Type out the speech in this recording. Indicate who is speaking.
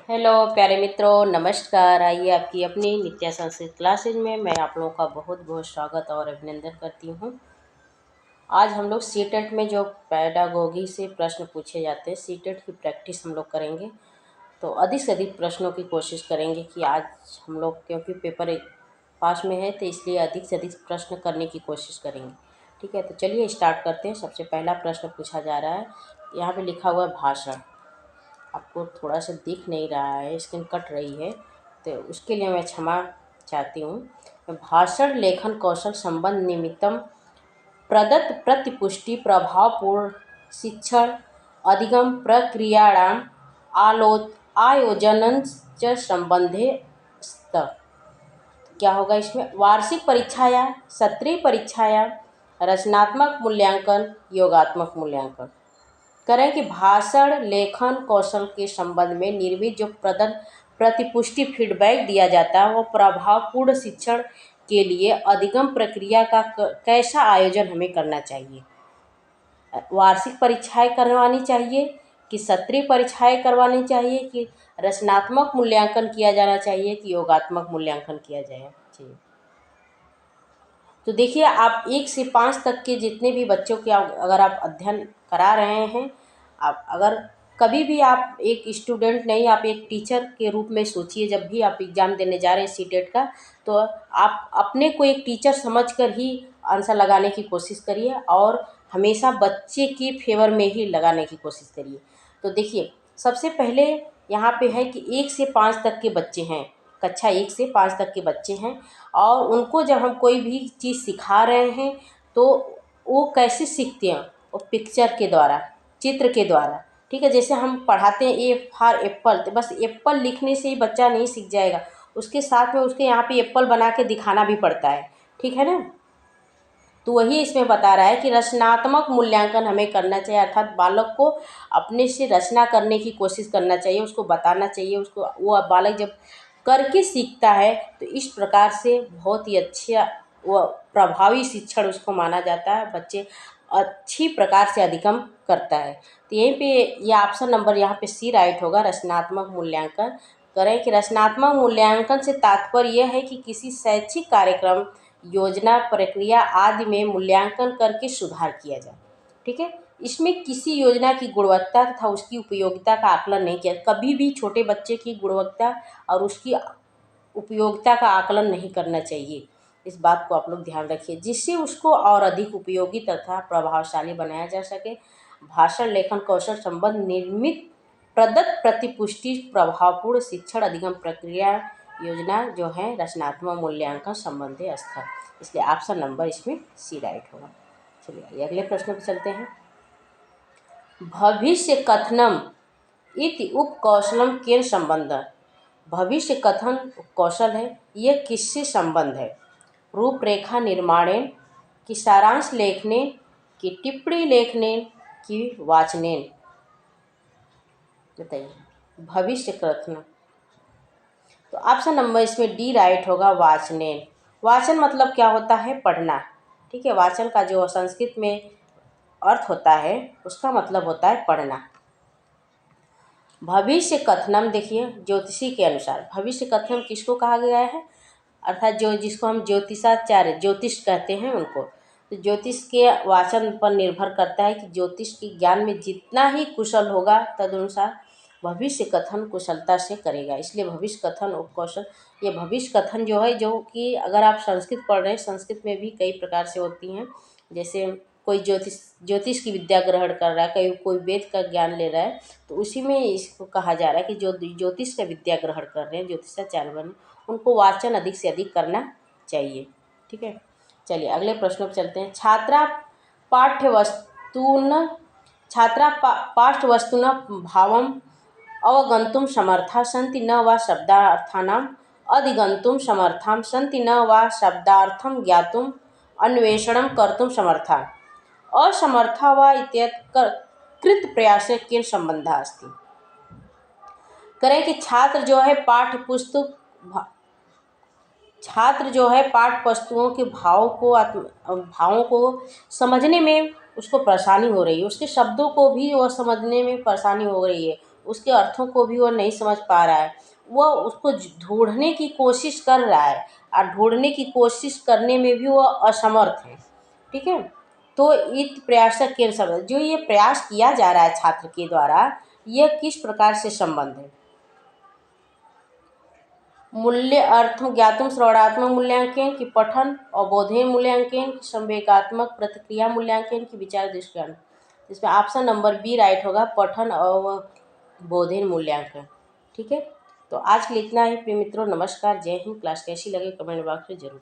Speaker 1: Hello प्यारे मित्रों, नमस्कार। आइए आपकी अपनी नित्य संस्कृत क्लासेज में मैं आप लोगों का बहुत बहुत स्वागत और अभिनंदन करती हूँ। आज हम लोग सीटेट में जो पैडागोगी से प्रश्न पूछे जाते हैं, सीटेट की प्रैक्टिस हम लोग करेंगे। तो अधिक से अधिक प्रश्नों की कोशिश करेंगे कि आज हम लोग, क्योंकि पेपर एक पास में है तो इसलिए अधिक से अधिक प्रश्न करने की कोशिश करेंगे। ठीक है, तो चलिए स्टार्ट करते हैं। सबसे पहला प्रश्न पूछा जा रहा है, यहाँ पे लिखा हुआ है भाषण। आपको थोड़ा सा दिख नहीं रहा है, स्क्रीन कट रही है, तो उसके लिए मैं क्षमा चाहती हूँ। भाषण लेखन कौशल संबंध निमित्तम प्रदत्त प्रतिपुष्टि प्रभावपूर्ण शिक्षण अधिगम प्रक्रियाणाम आलो आयोजनञ्च संबंधे स्त। क्या होगा इसमें? वार्षिक परीक्षा या सत्रीय परीक्षा या रचनात्मक मूल्यांकन योगात्मक मूल्यांकन। करें कि भाषण लेखन कौशल के संबंध में निर्मित जो प्रदत्त प्रतिपुष्टि फीडबैक दिया जाता है वो प्रभावपूर्ण शिक्षण के लिए अधिगम प्रक्रिया का कैसा आयोजन हमें करना चाहिए। वार्षिक परीक्षाएं करवानी चाहिए कि सत्रीय परीक्षाएं करवानी चाहिए कि रचनात्मक मूल्यांकन किया जाना चाहिए कि योगात्मक मूल्यांकन किया जाए चाहिए। तो देखिए, आप 1 से 5 तक के जितने भी बच्चों के अगर आप अध्ययन करा रहे हैं, आप अगर कभी भी आप एक स्टूडेंट नहीं, आप एक टीचर के रूप में सोचिए। जब भी आप एग्ज़ाम देने जा रहे हैं सीटेट का, तो आप अपने को एक टीचर समझकर ही आंसर लगाने की कोशिश करिए और हमेशा बच्चे के फेवर में ही लगाने की कोशिश करिए। तो देखिए, सबसे पहले यहाँ पे है कि 1 से 5 तक के बच्चे हैं, कक्षा 1 से 5 तक के बच्चे हैं, और उनको जब हम कोई भी चीज़ सिखा रहे हैं तो वो कैसे सीखते हैं? वो पिक्चर के द्वारा, चित्र के द्वारा। ठीक है, जैसे हम पढ़ाते हैं ए फॉर एप्पल, तो बस एप्पल लिखने से ही बच्चा नहीं सीख जाएगा, उसके साथ में उसके यहाँ पे एप्पल बना के दिखाना भी पड़ता है। ठीक है ना? तो वही इसमें बता रहा है कि रचनात्मक मूल्यांकन हमें करना चाहिए, अर्थात बालक को अपने से रचना करने की कोशिश करना चाहिए, उसको बताना चाहिए। उसको वो बालक जब करके सीखता है तो इस प्रकार से बहुत ही अच्छा व प्रभावी शिक्षण उसको माना जाता है। बच्चे अच्छी प्रकार से अधिगम करता है। तो यहीं पे ये ऑप्शन नंबर यहाँ पे सी राइट होगा, रचनात्मक मूल्यांकन। करें कि रचनात्मक मूल्यांकन से तात्पर्य यह है कि किसी शैक्षिक कार्यक्रम, योजना, प्रक्रिया आदि में मूल्यांकन करके सुधार किया जाए। ठीक है, इसमें किसी योजना की गुणवत्ता तथा उसकी उपयोगिता का आकलन नहीं किया। कभी भी छोटे बच्चे की गुणवत्ता और उसकी उपयोगिता का आकलन नहीं करना चाहिए। इस बात को आप लोग ध्यान रखिए, जिससे उसको और अधिक उपयोगी तथा प्रभावशाली बनाया जा सके। भाषण लेखन कौशल संबंध निर्मित प्रदत्त प्रतिपुष्टि प्रभावपूर्ण शिक्षण अधिगम प्रक्रिया योजना जो है रचनात्मक मूल्यांकन संबंधी स्तर। इसलिए ऑप्शन नंबर इसमें सी राइट होगा। चलिए अगले प्रश्न पर चलते हैं। भविष्य कथनम इति उपकौशलम केन संबंध। भविष्य कथन कौशल है, यह किससे संबंध है? रूपरेखा निर्माणेन कि सारांश लेखने कि टिप्पणी लेखने कि वाचनेन। बताइए, भविष्य कथन। तो ऑप्शन नंबर इसमें डी राइट होगा, वाचनेन। वाचन मतलब क्या होता है? पढ़ना। ठीक है, वाचन का जो संस्कृत में अर्थ होता है उसका मतलब होता है पढ़ना। भविष्य कथनम, देखिए ज्योतिषी के अनुसार भविष्य कथनम किसको कहा गया है? अर्थात जो जिसको हम ज्योतिषाचार्य, ज्योतिष कहते हैं उनको। तो ज्योतिष के वाचन पर निर्भर करता है कि ज्योतिष के ज्ञान में जितना ही कुशल होगा तदनुसार भविष्य कथन कुशलता से करेगा। इसलिए भविष्य कथन उपकौशल, ये भविष्य कथन जो है, जो कि अगर आप संस्कृत पढ़ रहे हैं, संस्कृत में भी कई प्रकार से होती हैं। जैसे कोई ज्योतिष की विद्या ग्रहण कर रहा है, कोई वेद का ज्ञान ले रहा है, तो उसी में इसको कहा जा रहा है कि जो ज्योतिष का विद्या ग्रहण कर रहे हैं, ज्योतिषाचार्य बने, उनको वाचन अधिक से अधिक करना चाहिए। ठीक है, चलिए अगले प्रश्नों पर चलते हैं। छात्रा पाठ्यवस्तुन भावम अवगंतुम समर्था सन्ति न वा शब्दार्थानाम अधिगंतुम समर्था सन्ति न वा शब्दार्थम ज्ञातुम अन्वेषणं कर्तुम समर्था असमर्था वा इत्येतत् कृत प्रयासे केन संबंधः अस्ति। करें कि छात्र जो है पाठ वस्तुओं के भावों को समझने में उसको परेशानी हो रही है, उसके शब्दों को भी वह समझने में परेशानी हो रही है, उसके अर्थों को भी वो नहीं समझ पा रहा है, वो उसको ढूंढने की कोशिश कर रहा है और ढूंढने की कोशिश करने में भी वो असमर्थ है। ठीक है, तो इत प्रयास के संबंध, जो ये प्रयास किया जा रहा है छात्र के द्वारा, यह किस प्रकार से संबंध है? मूल्य अर्थम ज्ञातुम श्रवणात्मक मूल्यांकन की पठन और बोधेय मूल्यांकन की संवेगात्मक प्रतिक्रिया मूल्यांकन की विचार दृष्टिकोण। इसमें ऑप्शन नंबर बी राइट होगा, पठन और बोधेय मूल्यांकन। ठीक है, तो आज के लिए इतना ही प्रिय मित्रों, नमस्कार, जय हिंद। क्लास कैसी लगे कमेंट बॉक्स में जरूर।